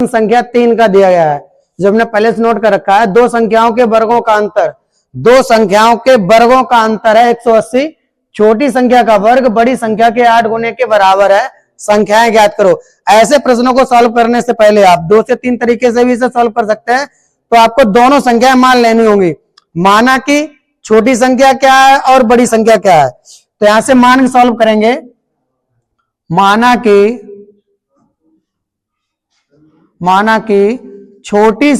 संख्या 3 का दिया गया है, जो हमने पहले से नोट कर रखा है। दो संख्याओं के वर्गों का अंतर, दो संख्याओं के वर्गों का अंतर है 180। छोटी संख्या का वर्ग बड़ी संख्या के 8 गुने के बराबर है। संख्याएं ज्ञात करो। ऐसे प्रश्नों को सॉल्व करने से पहले आप 2 से 3 तरीके से भी इसे सॉल्व कर सकते हैं। तो आपको दोनों संख्याएं मान लेनी होंगी, माना कि छोटी संख्या क्या है और बड़ी संख्या क्या है। तो यहां से मान के सॉल्व करेंगे। माना कि छोटी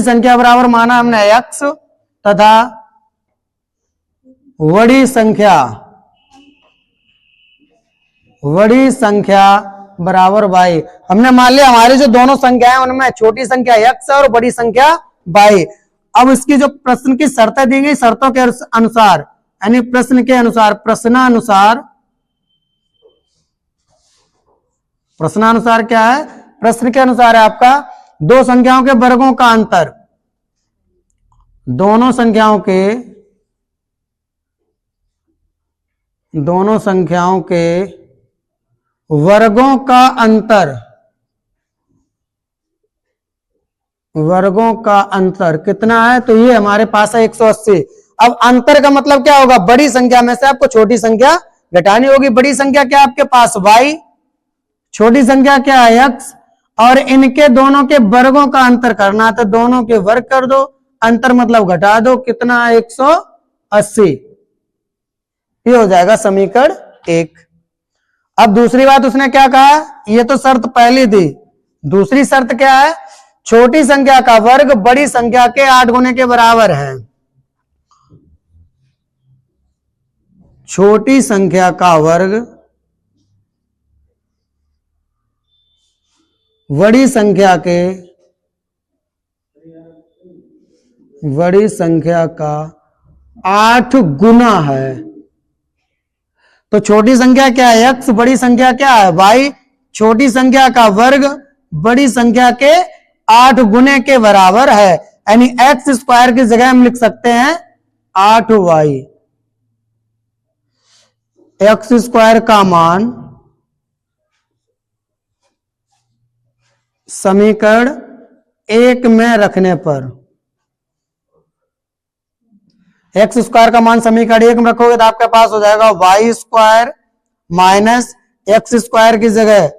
संख्या बराबर माना हमने x तथा बड़ी संख्या बराबर y। हमने मान लिया हमारी जो दोनों संख्याएं उनमें छोटी संख्या x है और बड़ी संख्या y। अब इसकी जो प्रश्न की शर्तें दी गई, शर्तों के अनुसार यानी प्रश्नानुसार क्या है, प्रश्न के अनुसार है आपका दो संख्याओं के वर्गों का अंतर, दोनों संख्याओं के वर्गों का अंतर कितना है। तो ये हमारे पास है 180। अब अंतर का मतलब क्या होगा, बड़ी संख्या में से आपको छोटी संख्या घटानी होगी। बड़ी संख्या क्या आपके पास y, छोटी संख्या क्या है x, और इनके दोनों के वर्गों का अंतर करना, तो दोनों के वर्ग कर दो, अंतर मतलब घटा दो, कितना है 180। ये हो जाएगा समीकरण 1। अब दूसरी बात उसने क्या कहा, ये तो शर्त पहली थी। दूसरी शर्त क्या है, छोटी संख्या का वर्ग बड़ी संख्या के 8 गुने के बराबर है। छोटी संख्या का वर्ग बड़ी संख्या का 8 गुना है। तो छोटी संख्या क्या है x, बड़ी संख्या क्या है y। छोटी संख्या का वर्ग बड़ी संख्या के 8 गुने के बराबर है, यानी x स्क्वायर की जगह हम लिख सकते हैं 8y। x स्क्वायर का मान समीकरण 1 में रखने पर, x स्क्वायर का मान समीकरण 1 में रखोगे तो आपके पास हो जाएगा y square minus x square की जगह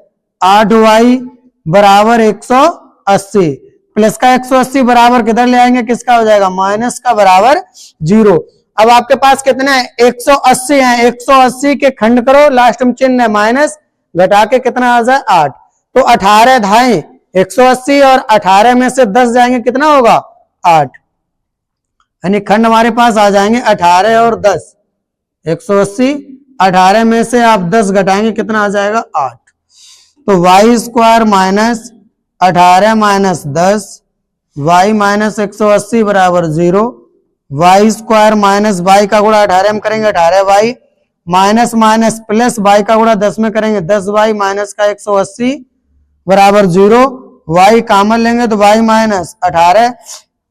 8y बराबर 180, प्लस का 180 बराबर किधर ले आएंगे, किसका हो जाएगा, माइनस का बराबर 0। अब आपके पास कितने हैं 180 हैं, 180 के खंड करो, लास्ट में चिन्ह है माइनस, घटा के कितना आ जाए 8। तो 18 धाई 180 और 18 में से 10 जाएंगे, कितना होगा 8, यानी खंड हमारे पास आ जाएंगे 18 और 10। 180 18 में से आप 10 घटाएंगे, कितना आ जाएगा 8। तो y square minus 18 minus 10, y minus 180 बराबर 0। y स्क्वायर माइनस y का गुणा 18 में करेंगे 18y, minus minus plus y का गुणा 10 में करेंगे 10y, माइनस का 180 बराबर 0। y कॉमन लेंगे तो y माइनस 18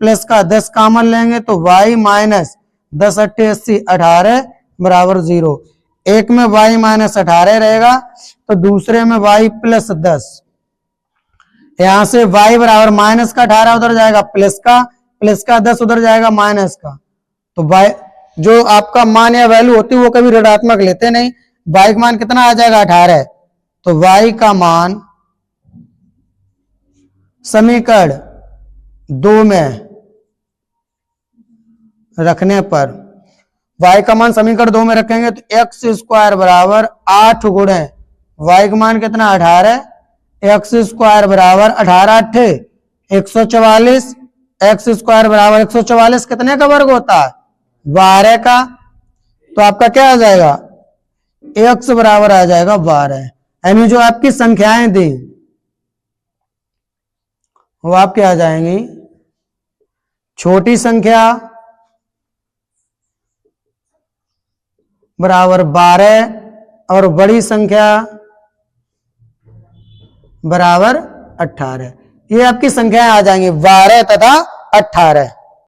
प्लस का 10 कॉमन लेंगे तो y माइनस 10 8 80 18 बराबर 0। एक में y माइनस 18 रहेगा तो दूसरे में y प्लस 10। यहां से y बराबर माइनस का 18 उधर जाएगा प्लस का 10 उधर जाएगा माइनस का। तो y जो आपका मान या वैल्यू होती है वो कभी ऋणात्मक लेते नहीं। y का मान कितना आ जाएगा 18। तो y का मान समीकरण 2 में रखने पर, y का मान समीकरण 2 में रखेंगे तो x स्क्वायर बराबर 8 गुणे y का मान कितना 18, x स्क्वायर बराबर 18 8 144, x स्क्वायर बराबर 144 कितने का वर्ग होता है 12 का। तो आपका क्या आ जाएगा x बराबर आ जाएगा 12, यानी जो आपकी संख्याएं दी वो आपके आ जाएंगी छोटी संख्या बराबर 12 और बड़ी संख्या बराबर 18। ये आपकी संख्याएं आ जाएंगी 12 तथा 18।